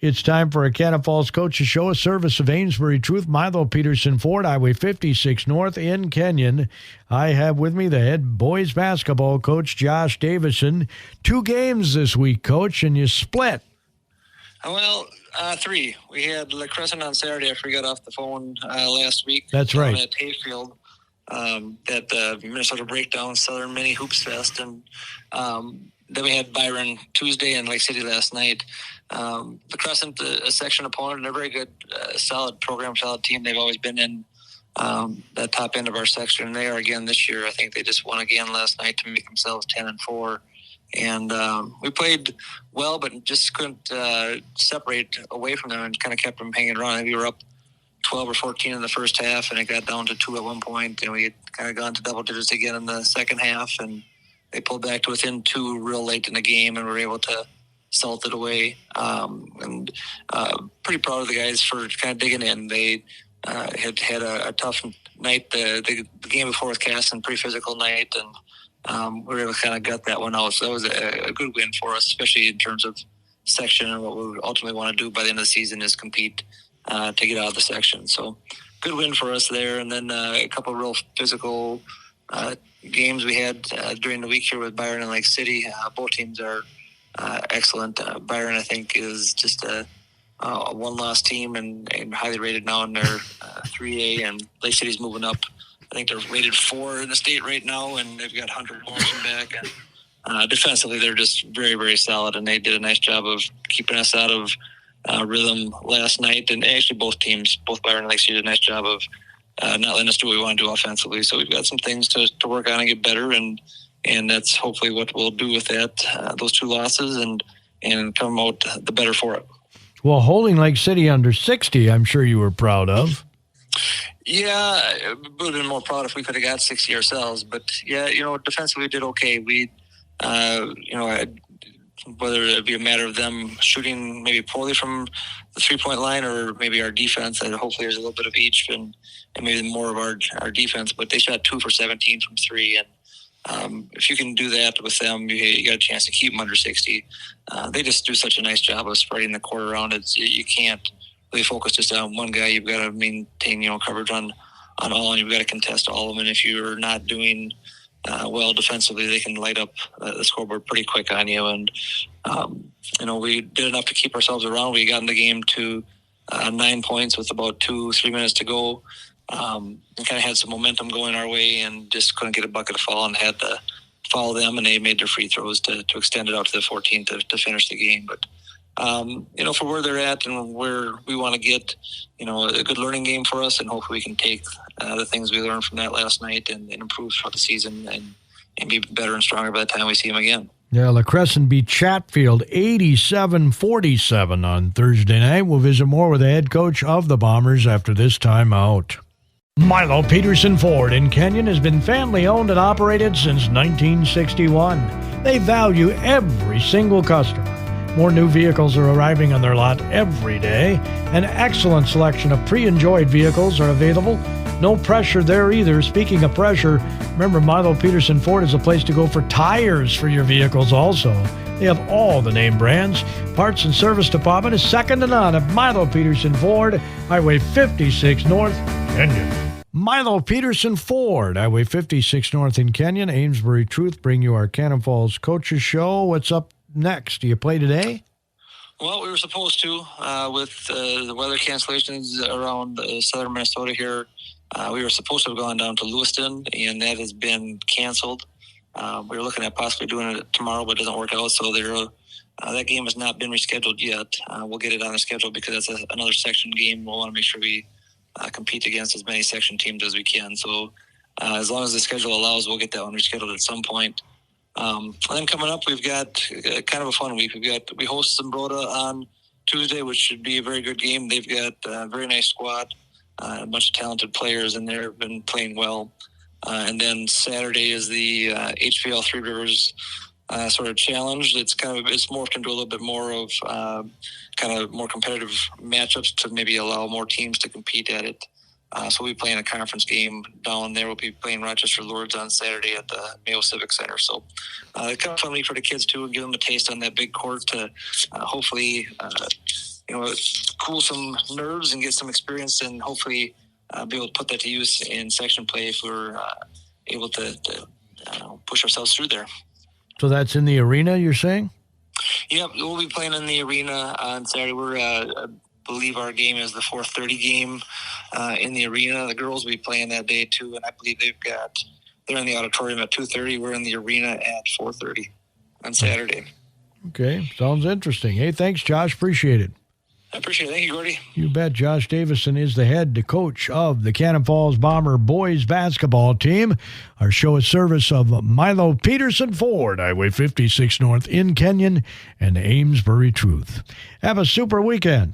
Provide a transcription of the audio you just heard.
It's time for a Cannon Falls Coaches Show, a service of Amesbury Truth, Milo Peterson Ford, Highway 56 North in Kenyon. I have with me the head boys basketball coach, Josh Davison. 2 games this week, Coach, and you split. Well, 3. We had La Crescent on Saturday after we got off the phone last week. That's right. At Hayfield at the Minnesota Breakdown Southern Mini Hoops Fest. And then we had Byron Tuesday and Lake City last night. The Crescent, a section opponent, a very good, solid program, solid team. They've always been in that top end of our section. And they are again this year. I think they just won again last night to make themselves 10-4. And we played well, but just couldn't separate away from them and kind of kept them hanging around. I think we were up 12 or 14 in the first half, and it got down to 2 at one point, and we had kind of gone to double digits again in the second half, and they pulled back to within 2 real late in the game, and were able to salt it away. Pretty proud of the guys for kind of digging in. They had a tough night the game before with Cass, and pretty physical night, and we were able to kind of gut that one out. So that was a good win for us, especially in terms of section, and what we ultimately want to do by the end of the season is compete to get out of the section. So good win for us there. And then a couple of real physical games we had during the week here with Byron and Lake City. Both teams are excellent. Byron, I think, is just a one-loss team and highly rated now in their 3A, and Lake City's moving up. I think they're rated 4 in the state right now, and they've got Hunter Morrison back. And defensively, they're just very, very solid, and they did a nice job of keeping us out of rhythm last night. And actually, both teams, both Byron and Lake City, did a nice job of not letting us do what we want to do offensively. So we've got some things to work on and get better, and that's hopefully what we'll do with that, those 2 losses, and come out the better for it. Well, holding Lake City under 60, I'm sure you were proud of. Yeah, we would have been more proud if we could have got 60 ourselves. But, yeah, defensively we did okay. We, whether it be a matter of them shooting maybe poorly from the three-point line, or maybe our defense, and hopefully there's a little bit of each, and maybe more of our defense. But they shot 2 for 17 from 3, and if you can do that with them, you got a chance to keep them under 60. They just do such a nice job of spreading the court around. You can't really focus just on one guy. You've got to maintain, coverage on all, and you've got to contest all of them. And if you're not doing well defensively, they can light up the scoreboard pretty quick on you. And, we did enough to keep ourselves around. We got in the game to 9 points with about 2-3 minutes to go. And kind of had some momentum going our way, and just couldn't get a bucket to fall, and had to follow them, and they made their free throws to extend it out to the 14th to finish the game. But, for where they're at and where we want to get, a good learning game for us, and hopefully we can take the things we learned from that last night and improve throughout the season and be better and stronger by the time we see them again. Yeah, La Crescent beat Chatfield 87-47 on Thursday night. We'll visit more with the head coach of the Bombers after this time out. Milo Peterson Ford in Kenyon has been family-owned and operated since 1961. They value every single customer. More new vehicles are arriving on their lot every day. An excellent selection of pre-enjoyed vehicles are available. No pressure there either. Speaking of pressure, remember Milo Peterson Ford is a place to go for tires for your vehicles also. They have all the name brands. Parts and service department is second to none at Milo Peterson Ford, Highway 56 North, Kenyon. Milo Peterson Ford, Highway 56 North in Kenyon. Amesbury Truth bring you our Cannon Falls Coaches Show. What's up next? Do you play today? Well, we were supposed to with the weather cancellations around southern Minnesota here. We were supposed to have gone down to Lewiston, and that has been canceled. We were looking at possibly doing it tomorrow, but it doesn't work out. So that game has not been rescheduled yet. We'll get it on the schedule because that's another section game. We'll want to make sure we compete against as many section teams as we can. So as long as the schedule allows, we'll get that one rescheduled at some point. And then coming up, we've got kind of a fun week. We host Zimbrota on Tuesday, which should be a very good game. They've got a very nice squad, a bunch of talented players, and they've been playing well. And then Saturday is the HVL Three Rivers sort of challenge. It's morphed into a little bit more of kind of more competitive matchups to maybe allow more teams to compete at it. So we'll be playing a conference game down there. We'll be playing Rochester Lourdes on Saturday at the Mayo Civic Center. So it's kind of fun week for the kids, too, and give them a taste on that big court to hopefully cool some nerves and get some experience, and hopefully be able to put that to use in section play if we're able to push ourselves through there. So that's in the arena, you're saying? Yep, we'll be playing in the arena on Saturday. I believe our game is the 4:30 game in the arena. The girls will be playing that day too, and I believe they're in the auditorium at 2:30. We're in the arena at 4:30 on Saturday. Okay, sounds interesting. Hey, thanks, Josh. Appreciate it. I appreciate it. Thank you, Gordy. You bet. Josh Davison is the head coach of the Cannon Falls Bomber boys basketball team. Our show is service of Milo Peterson Ford, Highway 56 North in Kenyon and Amesbury Truth. Have a super weekend.